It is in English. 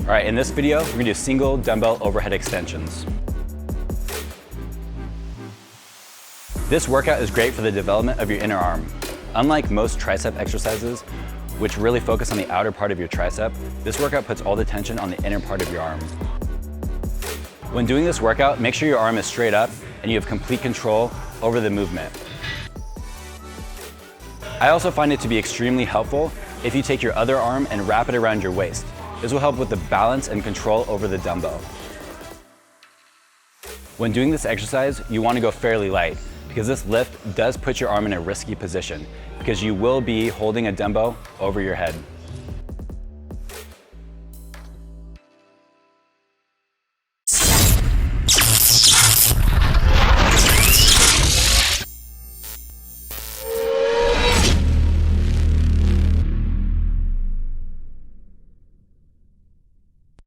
All right, in this video, we're gonna do single dumbbell overhead extensions. This workout is great for the development of your inner arm. Unlike most tricep exercises, which really focus on the outer part of your tricep, this workout puts all the tension on the inner part of your arm. When doing this workout, make sure your arm is straight up and you have complete control over the movement. I also find it to be extremely helpful if you take your other arm and wrap it around your waist. This will help with the balance and control over the dumbbell. When doing this exercise, you want to go fairly light because this lift does put your arm in a risky position because you will be holding a dumbbell over your head.